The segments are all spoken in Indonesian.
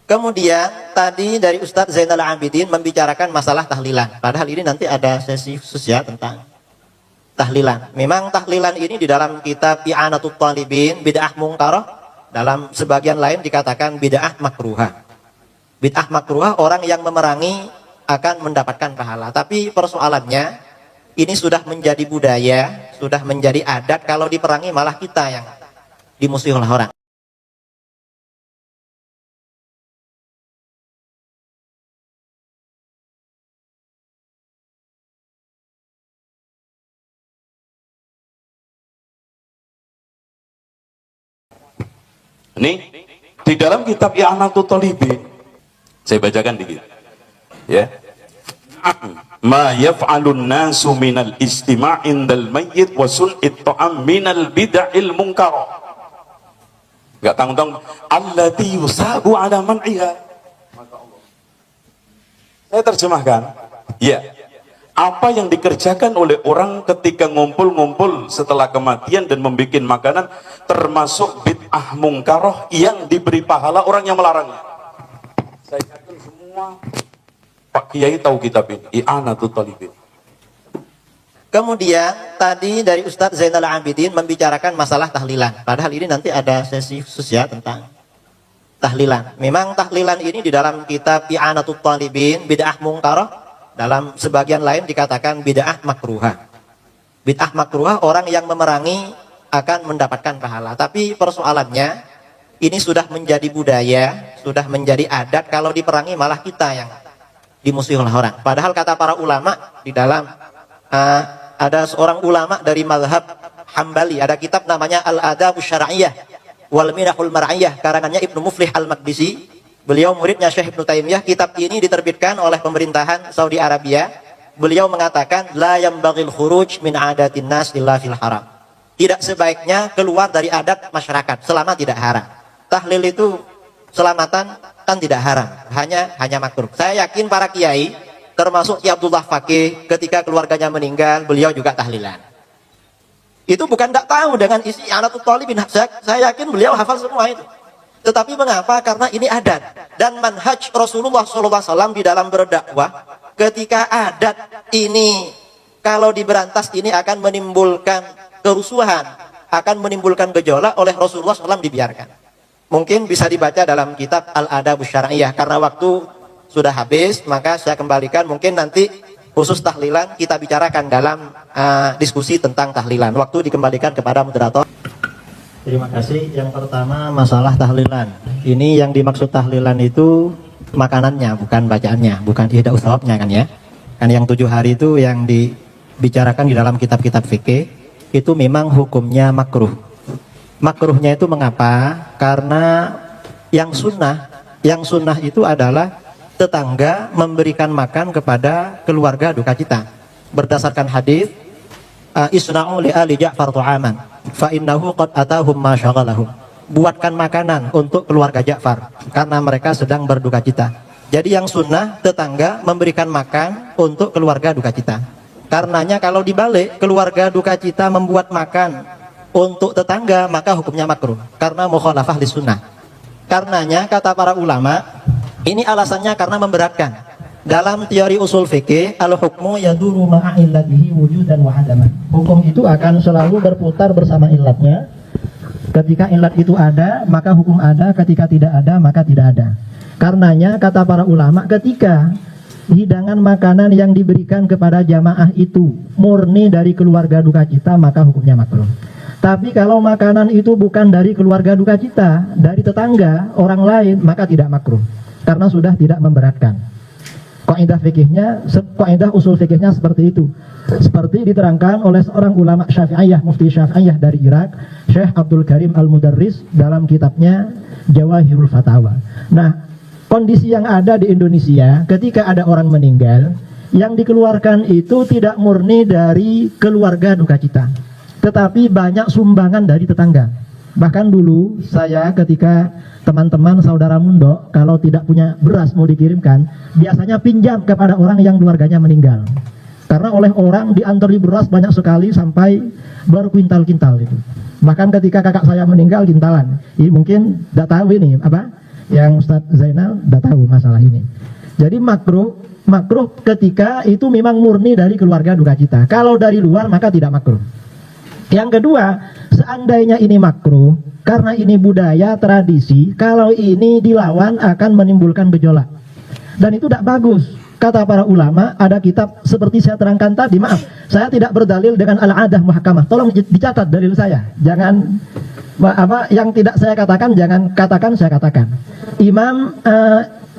Kemudian tadi dari Ustadz Zainal Abidin membicarakan masalah tahlilan. Padahal ini nanti ada sesi khusus ya tentang tahlilan. Memang tahlilan ini di dalam kitab I'anatul Talibin, bid'ah mungkarah, dalam sebagian lain dikatakan bid'ah makruhah. Bid'ah makruhah orang yang memerangi akan mendapatkan pahala. Tapi persoalannya ini sudah menjadi budaya, sudah menjadi adat, kalau diperangi malah kita yang dimusuhi oleh orang. Ini di dalam kitab I'anatul Talibin, saya bacakan dikit ya. Ma yaf'alun nasu minal istima' indal mayyit wa sun'it ta'am minal bid'il munkar. Enggak tanggung-tanggung allati yusabu ala man'iha. Saya terjemahkan ya, apa yang dikerjakan oleh orang ketika ngumpul-ngumpul setelah kematian dan membuat makanan termasuk bid'ah mungkaroh yang diberi pahala orang yang melarangnya. Saya yakin semua Pak Kiai tahu kitab ini, I'anatul Talibin. Kemudian tadi dari Ustadz Zainal Abidin membicarakan masalah tahlilan. Padahal ini nanti ada sesi khusus ya tentang tahlilan. Memang tahlilan ini di dalam kitab I'anatul Talibin, bid'ah mungkarah, dalam sebagian lain dikatakan bid'ah makruhah. Bid'ah makruhah orang yang memerangi akan mendapatkan pahala. Tapi persoalannya ini sudah menjadi budaya, sudah menjadi adat, kalau diperangi malah kita yang dimusuhi oleh orang. Padahal kata para ulama di dalam ada seorang ulama dari mazhab Hambali, ada kitab namanya Al-Adabus Syar'iyyah wal Minahul Mar'iyah, karangannya Ibnu Muflih Al-Maqdisi. Beliau muridnya Syekh Ibnu Taimiyah. Kitab ini diterbitkan oleh pemerintahan Saudi Arabia. Beliau mengatakan la yambaghil khuruj min adatin nas illa fil haram. Tidak sebaiknya keluar dari adat masyarakat selama tidak haram. Tahlil itu selamatan kan tidak haram, hanya makruh. Saya yakin para kiai, termasuk Ki Abdullah Fakih, ketika keluarganya meninggal, beliau juga tahlilan. Itu bukan tidak tahu dengan isi I'anatul Talibin. Saya yakin beliau hafal semua itu. Tetapi mengapa? Karena ini adat dan manhaj Rasulullah SAW di dalam berdakwah. Ketika adat ini kalau diberantas ini akan menimbulkan kerusuhan, akan menimbulkan gejolak, oleh Rasulullah SAW dibiarkan. Mungkin bisa dibaca dalam kitab Al-Adabus Syar'iyyah. Karena waktu sudah habis, maka saya kembalikan. Mungkin nanti khusus tahlilan kita bicarakan dalam diskusi tentang tahlilan. Waktu dikembalikan kepada moderator. Terima kasih. Yang pertama masalah tahlilan. Ini yang dimaksud tahlilan itu makanannya, bukan bacaannya, bukan ihda usawabnya kan ya. Kan yang 7 hari itu yang dibicarakan di dalam kitab-kitab fikih itu memang hukumnya makruh. Makruhnya itu mengapa? Karena yang sunnah itu adalah tetangga memberikan makan kepada keluarga duka cita. Berdasarkan hadis isna'u li ali Ja'far tu'aman fa innahu qad atahum ma syaghalahum. Buatkan makanan untuk keluarga Ja'far karena mereka sedang berduka cita. Jadi yang sunnah tetangga memberikan makan untuk keluarga duka cita. Karenanya kalau dibalik keluarga duka cita membuat makan untuk tetangga, maka hukumnya makruh karena mukhalafah lis sunnah. Karenanya kata para ulama, ini alasannya karena memberatkan. Dalam teori usul fikih, al-hukmu yaduru ma'a illatihi wujudan wa adaman. Hukum itu akan selalu berputar bersama illatnya. Ketika illat itu ada, maka hukum ada. Ketika tidak ada, maka tidak ada. Karenanya kata para ulama, ketika hidangan makanan yang diberikan kepada jamaah itu murni dari keluarga duka cita, maka hukumnya makruh. Tapi kalau makanan itu bukan dari keluarga duka cita, dari tetangga, orang lain, maka tidak makruh. Karena sudah tidak memberatkan. Kaidah usul fikihnya seperti itu. Seperti diterangkan oleh seorang ulama Syafi'iyah, mufti Syafi'iyah dari Irak, Syekh Abdul Karim Al-Mudarris dalam kitabnya Jawahirul Fatawa. Nah, kondisi yang ada di Indonesia ketika ada orang meninggal, yang dikeluarkan itu tidak murni dari keluarga duka cita, tetapi banyak sumbangan dari tetangga. Bahkan dulu saya ketika teman-teman saudara Mundo kalau tidak punya beras mau dikirimkan, biasanya pinjam kepada orang yang keluarganya meninggal. Karena oleh orang diantari beras banyak sekali sampai berkuintal-kintal itu. Bahkan ketika kakak saya meninggal kintalan. Ini mungkin tidak tahu ini apa? Yang Ustadz Zainal udah tahu masalah ini. Jadi makruh ketika itu memang murni dari keluarga duka cita. Kalau dari luar maka tidak makruh. Yang kedua, seandainya ini makruh karena ini budaya tradisi, kalau ini dilawan akan menimbulkan gejolak. Dan itu tidak bagus. Kata para ulama, ada kitab seperti saya terangkan tadi, maaf, saya tidak berdalil dengan al-adah muhkamah. Tolong dicatat dalil saya. Jangan yang tidak saya katakan, jangan katakan saya katakan. Imam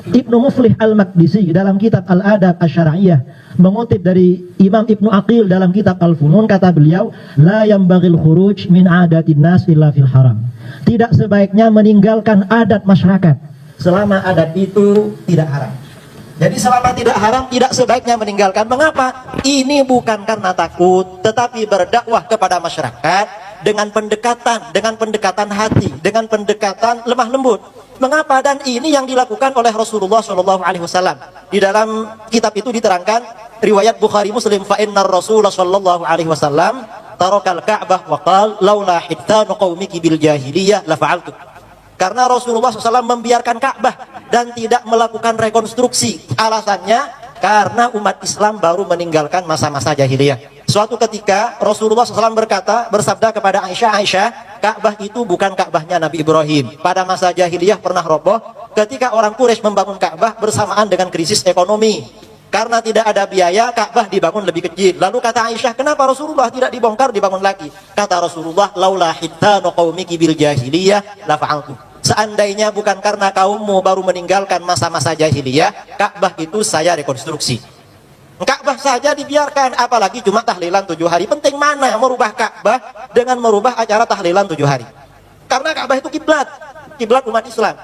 Ibnu Muflih Al-Maqdisi dalam kitab Al-Adab Asy-Syar'iyyah mengutip dari Imam Ibnu Aqil dalam kitab Al-Funun, kata beliau, la yambaghil khuruj min adatin nas illa fil haram. Tidak sebaiknya meninggalkan adat masyarakat selama adat itu tidak haram. Jadi selama tidak haram, tidak sebaiknya meninggalkan. Mengapa? Ini bukan karena takut, tetapi berdakwah kepada masyarakat dengan pendekatan hati, dengan pendekatan lemah lembut. Mengapa? Dan ini yang dilakukan oleh Rasulullah SAW. Di dalam kitab itu diterangkan, riwayat Bukhari Muslim, fa innar Rasulullah SAW tarakal Ka'bah wa qala laula hittanu qaumiki bil jahiliyah la fa'altu. Karena Rasulullah SAW membiarkan Ka'bah dan tidak melakukan rekonstruksi. Alasannya karena umat Islam baru meninggalkan masa-masa jahiliyah. Suatu ketika Rasulullah SAW bersabda kepada Aisyah, Ka'bah itu bukan Ka'bahnya Nabi Ibrahim. Pada masa jahiliyah pernah roboh ketika orang Quraisy membangun Ka'bah bersamaan dengan krisis ekonomi. Karena tidak ada biaya, Ka'bah dibangun lebih kecil. Lalu kata Aisyah, kenapa Rasulullah tidak dibongkar, dibangun lagi? Kata Rasulullah, laula hittanu qaumiki bil jahiliyah la fa'altu. Seandainya bukan karena kaummu baru meninggalkan masa-masa jahiliyah, Ka'bah itu saya rekonstruksi. Ka'bah saja dibiarkan, apalagi cuma tahlilan 7 hari. Penting mana merubah Ka'bah dengan merubah acara tahlilan 7 hari? Karena Ka'bah itu kiblat umat Islam.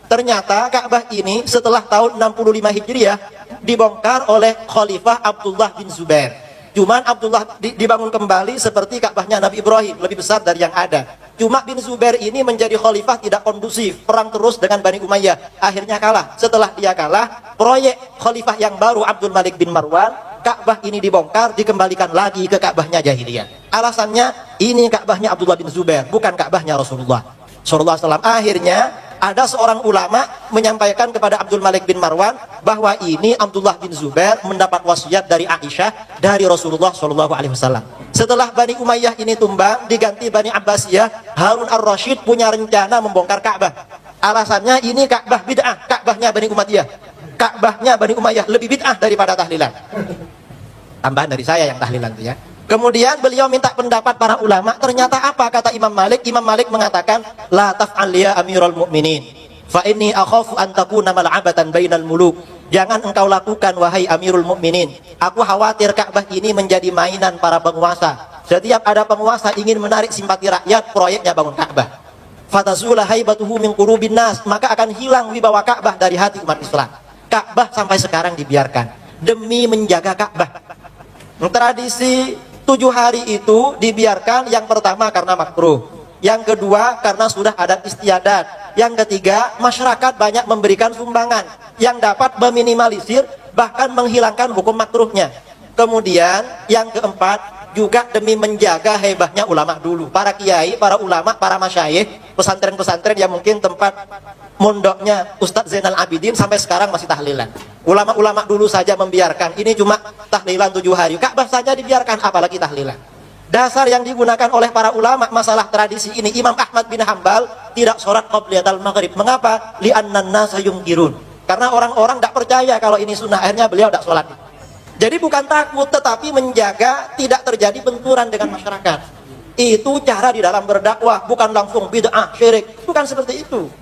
Ternyata Ka'bah ini setelah tahun 65 Hijriah dibongkar oleh Khalifah Abdullah bin Zubair. Cuman Abdullah dibangun kembali seperti Ka'bahnya Nabi Ibrahim, lebih besar dari yang ada. Cuma bin Zubair ini menjadi khalifah tidak kondusif, perang terus dengan Bani Umayyah, akhirnya kalah. Setelah dia kalah, proyek khalifah yang baru Abdul Malik bin Marwan, Ka'bah ini dibongkar, dikembalikan lagi ke Ka'bahnya jahiliyah. Alasannya ini Ka'bahnya Abdullah bin Zubair, bukan Ka'bahnya Rasulullah SAW. Akhirnya ada seorang ulama menyampaikan kepada Abdul Malik bin Marwan bahwa ini Abdullah bin Zubair mendapat wasiat dari Aisyah dari Rasulullah SAW. Setelah Bani Umayyah ini tumbang, diganti Bani Abbasiyah, Harun ar-Rasyid punya rencana membongkar Ka'bah. Alasannya ini Ka'bah bid'ah, Ka'bahnya Bani Umayyah. Ka'bahnya Bani Umayyah lebih bid'ah daripada tahlilan. Tambahan dari saya yang tahlilan itu ya. Kemudian beliau minta pendapat para ulama. Ternyata apa kata Imam Malik? Imam Malik mengatakan, la taf'al ya Amirul Mukminin, fa inni akhafu an takuna mal'abatan bainal muluk. Jangan engkau lakukan wahai Amirul Mukminin. Aku khawatir Ka'bah ini menjadi mainan para penguasa. Setiap ada penguasa ingin menarik simpati rakyat, proyeknya bangun Ka'bah. Fatazula haibatuhu min qulubin nas, maka akan hilang wibawa Ka'bah dari hati umat Islam. Ka'bah sampai sekarang dibiarkan demi menjaga Ka'bah. Tradisi 7 hari itu dibiarkan, yang pertama karena makruh, yang kedua karena sudah adat istiadat, yang ketiga masyarakat banyak memberikan sumbangan yang dapat meminimalisir bahkan menghilangkan hukum makruhnya. Kemudian yang keempat juga demi menjaga hebahnya ulama dulu, para kiai, para ulama, para masyayikh, pesantren-pesantren yang mungkin tempat mondoknya Ustadz Zainal Abidin sampai sekarang masih tahlilan. Ulama-ulama dulu saja membiarkan, ini cuma tahlilan 7 hari. Ka'bah saja dibiarkan, apalagi tahlilan. Dasar yang digunakan oleh para ulama masalah tradisi ini, Imam Ahmad bin Hambal tidak sholat qobliyatul maghrib. Mengapa? Li'annan nasa yungkirun. Karena orang-orang tidak percaya kalau ini sunnah, akhirnya beliau tidak sholat. Jadi bukan takut, tetapi menjaga tidak terjadi benturan dengan masyarakat. Itu cara di dalam berdakwah, bukan langsung bid'ah, syirik. Bukan seperti itu.